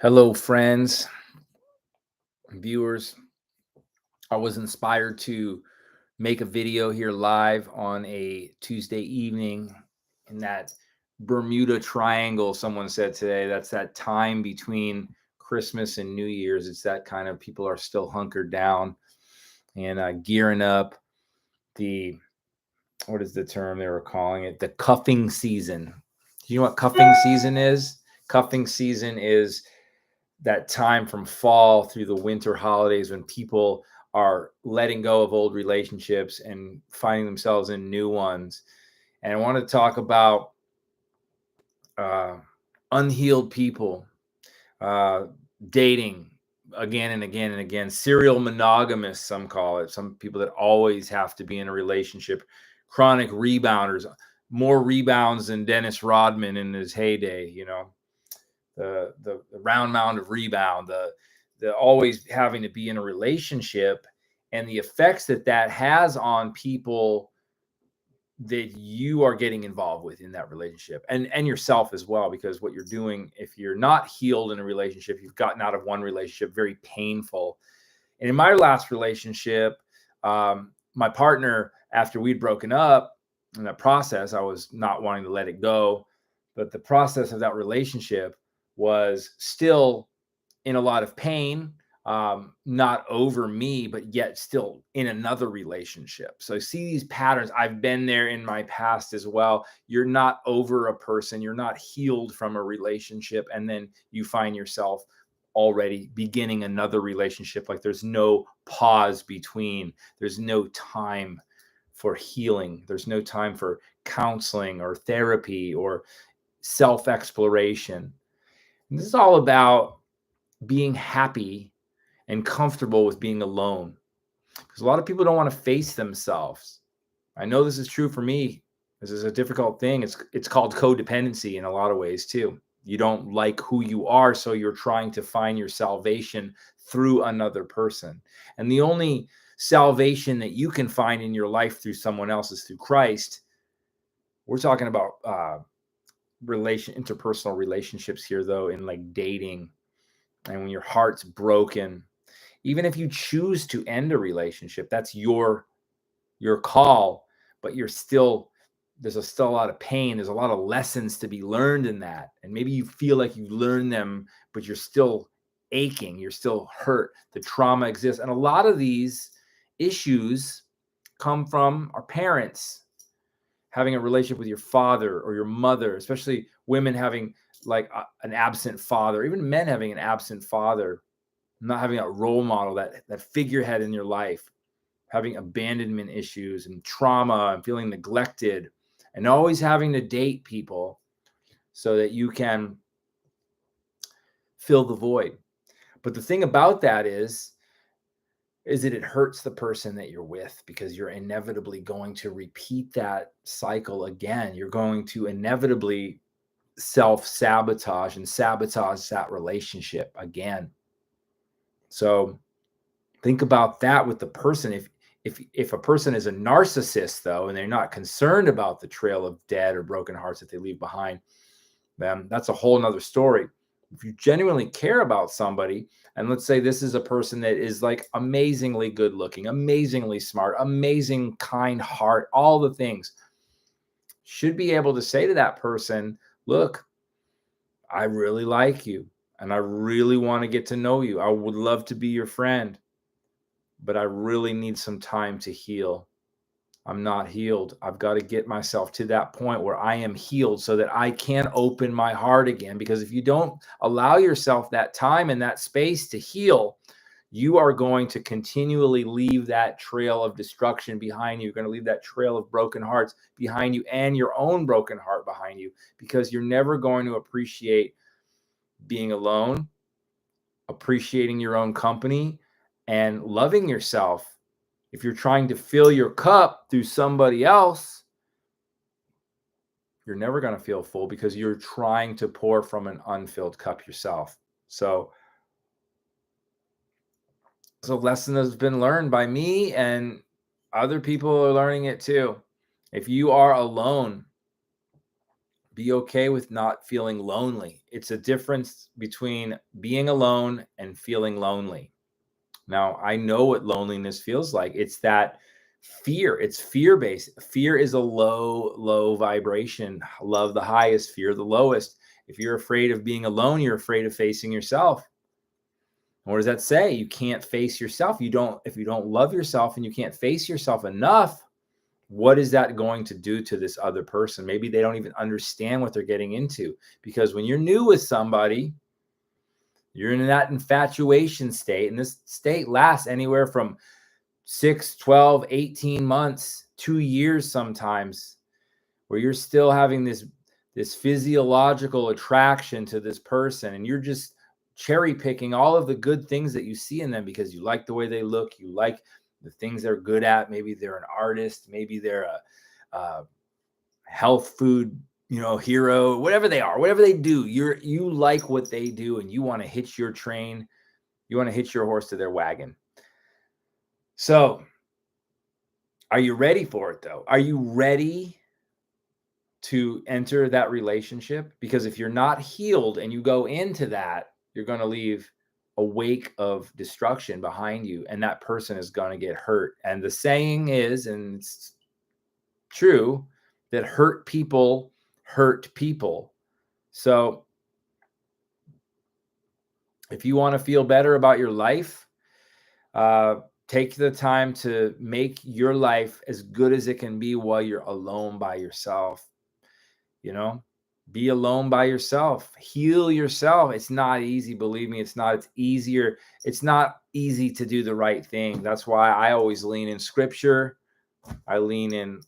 Hello, friends, viewers. I was inspired to make a video here live on a Tuesday evening in that Bermuda Triangle. Someone said today that's that time between Christmas and New Year's. It's that kind of people are still hunkered down and gearing up. The What is the term they were calling it? The cuffing season. Do you know what cuffing season is? Cuffing season is that time from fall through the winter holidays when people are letting go of old relationships and finding themselves in new ones. And I want to talk about uh, unhealed people, uh, dating again and again and again, serial monogamists, some call it, some people that always have to be in a relationship, chronic rebounders, more rebounds than Dennis Rodman in his heyday, the round mound of rebound, the always having to be in a relationship, and the effects that has on people that you are getting involved with in that relationship, and yourself as well, because what you're doing, if you're not healed in a relationship, you've gotten out of one relationship, very painful. And in my last relationship, my partner, after we'd broken up, in that process, I was not wanting to let it go, but the process of that relationship was still in a lot of pain, not over me, but yet still in another relationship. So I see these patterns. I've been there in my past as well. You're not over a person, you're not healed from a relationship, and then you find yourself already beginning another relationship. Like there's no pause between, there's no time for healing, there's no time for counseling or therapy or self exploration. This is all about being happy and comfortable with being alone, because a lot of people don't want to face themselves. I know this is true for me. This is a difficult thing. It's called codependency in a lot of ways too. You don't like who you are, so you're trying to find your salvation through another person. And the only salvation that you can find in your life through someone else is through Christ. We're talking about interpersonal relationships here, though, in like dating. And when your heart's broken, even if you choose to end a relationship, that's your call, but still a lot of pain, there's a lot of lessons to be learned in that, and maybe you feel like you learned them, but you're still aching, you're still hurt, the trauma exists. And a lot of these issues come from our parents, having a relationship with your father or your mother, especially women having like an absent father, even men having an absent father, not having a role model, that figurehead in your life, having abandonment issues and trauma and feeling neglected, and always having to date people so that you can fill the void. But the thing about that is that it hurts the person that you're with, because you're inevitably going to repeat that cycle again. You're going to inevitably self-sabotage and sabotage that relationship again. So think about that with the person. If a person is a narcissist, though, and they're not concerned about the trail of dead or broken hearts that they leave behind, then that's a whole nother story. If you genuinely care about somebody, and let's say this is a person that is like amazingly good looking, amazingly smart, amazing, kind heart, all the things, should be able to say to that person, look, I really like you and I really want to get to know you. I would love to be your friend, but I really need some time to heal. I'm not healed. I've got to get myself to that point where I am healed so that I can open my heart again. Because if you don't allow yourself that time and that space to heal, you are going to continually leave that trail of destruction behind you. You're going to leave that trail of broken hearts behind you and your own broken heart behind you, because you're never going to appreciate being alone, appreciating your own company, and loving yourself. If you're trying to fill your cup through somebody else, you're never going to feel full, because you're trying to pour from an unfilled cup yourself. So it's a lesson that's been learned by me, and other people are learning it too. If you are alone, Be okay with not feeling lonely. It's a difference between being alone and feeling lonely. Now, I know what loneliness feels like. It's that fear. It's fear-based. Fear is a low vibration. Love the highest, fear the lowest. If you're afraid of being alone, you're afraid of facing yourself. What does that say? You can't face yourself. If you don't love yourself and you can't face yourself enough, what is that going to do to this other person? Maybe they don't even understand what they're getting into, because when you're new with somebody, you're in that infatuation state, and this state lasts anywhere from 6, 12, 18 months, 2 years sometimes, where you're still having this physiological attraction to this person, and you're just cherry picking all of the good things that you see in them because you like the way they look, you like the things they're good at. Maybe they're an artist, maybe they're a health food, hero, whatever they are, whatever they do, you like what they do, and you want to hitch your train, you want to hitch your horse to their wagon. So, are you ready for it though? Are you ready to enter that relationship? Because if you're not healed and you go into that, you're going to leave a wake of destruction behind you, and that person is going to get hurt. And the saying is, and it's true, that hurt people hurt people. So if you want to feel better about your life, take the time to make your life as good as it can be while you're alone by yourself. Be alone by yourself, heal yourself. It's not easy. Believe me, it's not. It's easier. It's not easy to do the right thing. That's why I always lean in scripture. I lean in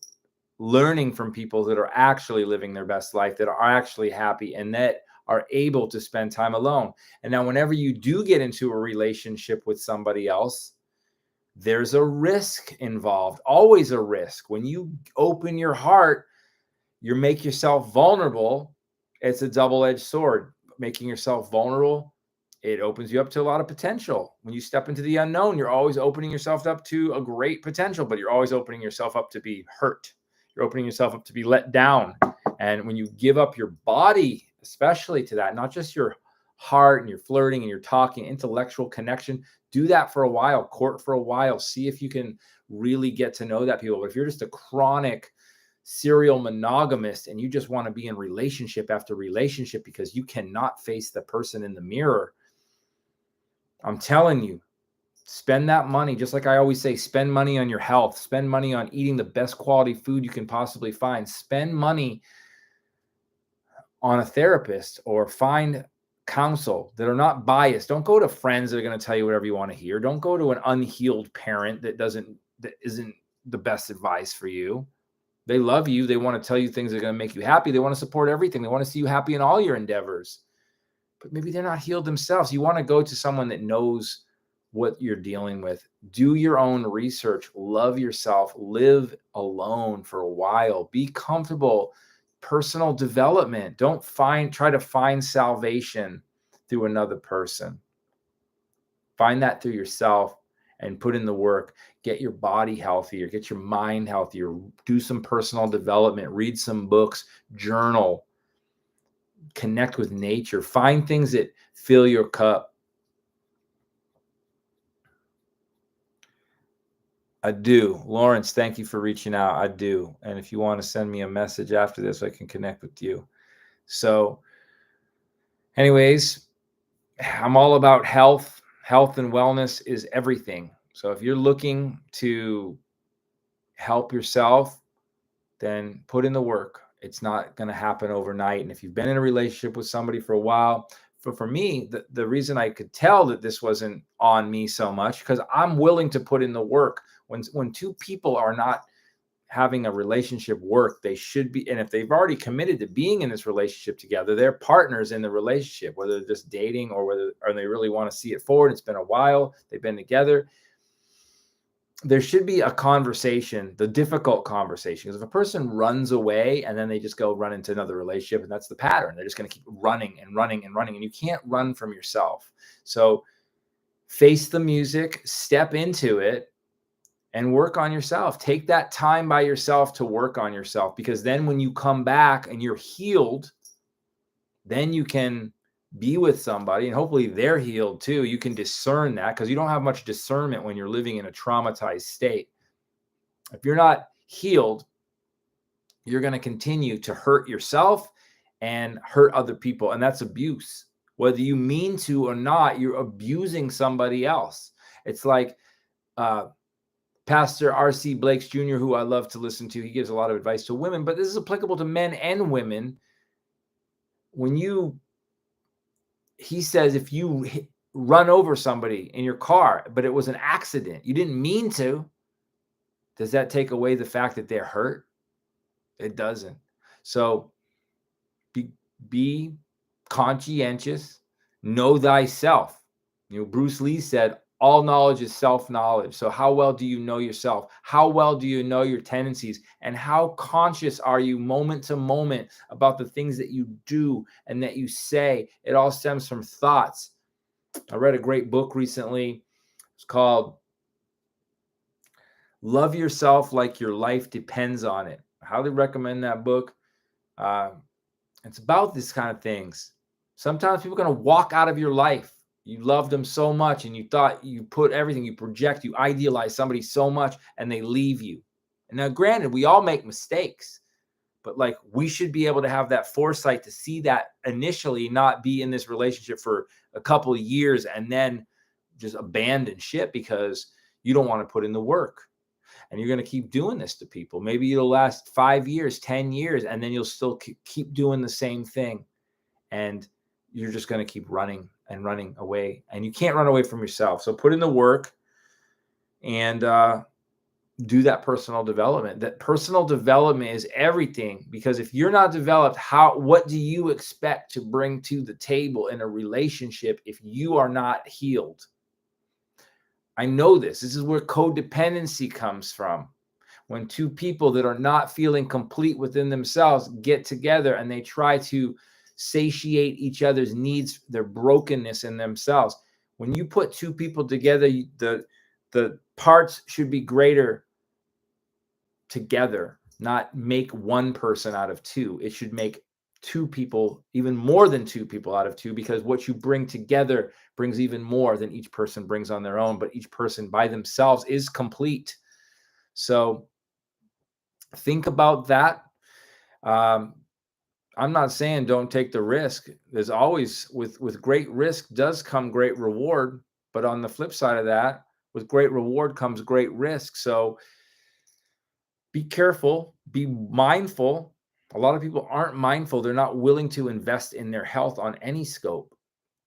learning from people that are actually living their best life, that are actually happy, and that are able to spend time alone. And now, whenever you do get into a relationship with somebody else, there's a risk involved, always a risk. When you open your heart, you make yourself vulnerable. It's a double-edged sword. Making yourself vulnerable, it opens you up to a lot of potential. When you step into the unknown, you're always opening yourself up to a great potential, but you're always opening yourself up to be hurt. You're opening yourself up to be let down. And when you give up your body, especially to that, not just your heart and your flirting and your talking, intellectual connection, do that for a while, court for a while, see if you can really get to know that people. But if you're just a chronic serial monogamist and you just want to be in relationship after relationship because you cannot face the person in the mirror, I'm telling you, spend that money. Just like I always say, spend money on your health, spend money on eating the best quality food you can possibly find, spend money on a therapist, or find counsel that are not biased. Don't go to friends that are going to tell you whatever you want to hear. Don't go to an unhealed parent that isn't the best advice for you. They love you. They want to tell you things that are going to make you happy. They want to support everything. They want to see you happy in all your endeavors. But maybe they're not healed themselves. You want to go to someone that knows what you're dealing with. Do your own research. Love yourself. Live alone for a while. Be comfortable. Personal development. Don't try to find salvation through another person. Find that through yourself and put in the work. Get your body healthier, get your mind healthier, do some personal development, read some books, journal, connect with nature, find things that fill your cup. I do. Lawrence, thank you for reaching out. I do. And if you want to send me a message after this, I can connect with you. So anyways, I'm all about health. Health and wellness is everything. So if you're looking to help yourself, then put in the work. It's not going to happen overnight. And if you've been in a relationship with somebody for a while, for me, the reason I could tell that this wasn't on me so much, because I'm willing to put in the work. When two people are not having a relationship work, they should be. And if they've already committed to being in this relationship together, they're partners in the relationship, whether they're just dating or they really want to see it forward. It's been a while. They've been together. There should be a conversation, the difficult conversation. Because if a person runs away and then they just go run into another relationship, and that's the pattern, they're just going to keep running and running and running, and you can't run from yourself. So face the music, step into it, and work on yourself. Take that time by yourself to work on yourself, because then when you come back and you're healed, then you can be with somebody and hopefully they're healed too. You can discern that, because you don't have much discernment when you're living in a traumatized state. If you're not healed, you're going to continue to hurt yourself and hurt other people. And that's abuse. Whether you mean to or not, you're abusing somebody else. It's like Pastor R.C. Blakes Jr., who I love to listen to. He gives a lot of advice to women, but this is applicable to men and women. He says, if you run over somebody in your car, but it was an accident, you didn't mean to, does that take away the fact that they're hurt? It doesn't. So be conscientious, know thyself. Bruce Lee said, all knowledge is self-knowledge. So how well do you know yourself? How well do you know your tendencies? And how conscious are you moment to moment about the things that you do and that you say? It all stems from thoughts. I read a great book recently. It's called Love Yourself Like Your Life Depends on It. I highly recommend that book. It's about this kind of things. Sometimes people are going to walk out of your life. You love them so much and you thought you put everything, you project, you idealize somebody so much, and they leave you. And now, granted, we all make mistakes, but like, we should be able to have that foresight to see that initially, not be in this relationship for a couple of years and then just abandon ship because you don't want to put in the work. And you're going to keep doing this to people. Maybe it'll last 5 years, 10 years, and then you'll still keep doing the same thing. And you're just going to keep running and running away. And you can't run away from yourself. So put in the work and do that personal development. That personal development is everything, because if you're not developed, what do you expect to bring to the table in a relationship if you are not healed? I know this. This is where codependency comes from. When two people that are not feeling complete within themselves get together and they try to satiate each other's needs, their brokenness in themselves. When you put two people together, the parts should be greater together, not make one person out of two. It should make two people, even more than two people out of two, because what you bring together brings even more than each person brings on their own, but each person by themselves is complete. So think about that. I'm not saying don't take the risk. There's always, with great risk does come great reward, but on the flip side of that, with great reward comes great risk. So be careful, be mindful. A lot of people aren't mindful. They're not willing to invest in their health on any scope.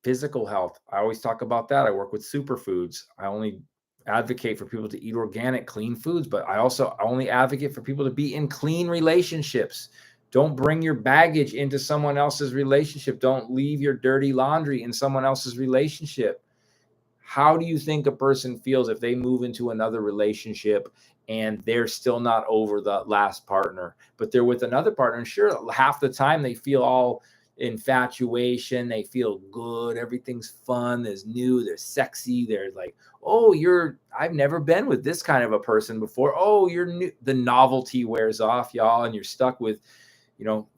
Physical health, I always talk about that. I work with superfoods. I only advocate for people to eat organic, clean foods, but I also only advocate for people to be in clean relationships. Don't bring your baggage into someone else's relationship. Don't leave your dirty laundry in someone else's relationship. How do you think a person feels if they move into another relationship and they're still not over the last partner, but they're with another partner? And sure, half the time they feel all infatuation, they feel good, everything's fun, there's new, there's sexy, there's like, oh, I've never been with this kind of a person before. Oh, you're new. The novelty wears off, y'all, and you're stuck with,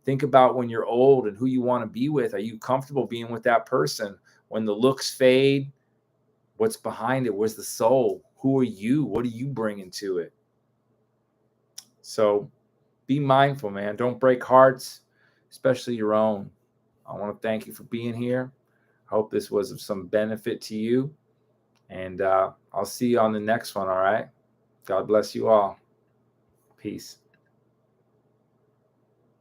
think about when you're old and who you want to be with. Are you comfortable being with that person? When the looks fade, what's behind it? Where's the soul? Who are you? What are you bringing to it? So be mindful, man. Don't break hearts, especially your own. I want to thank you for being here. I hope this was of some benefit to you. And I'll see you on the next one, all right? God bless you all. Peace.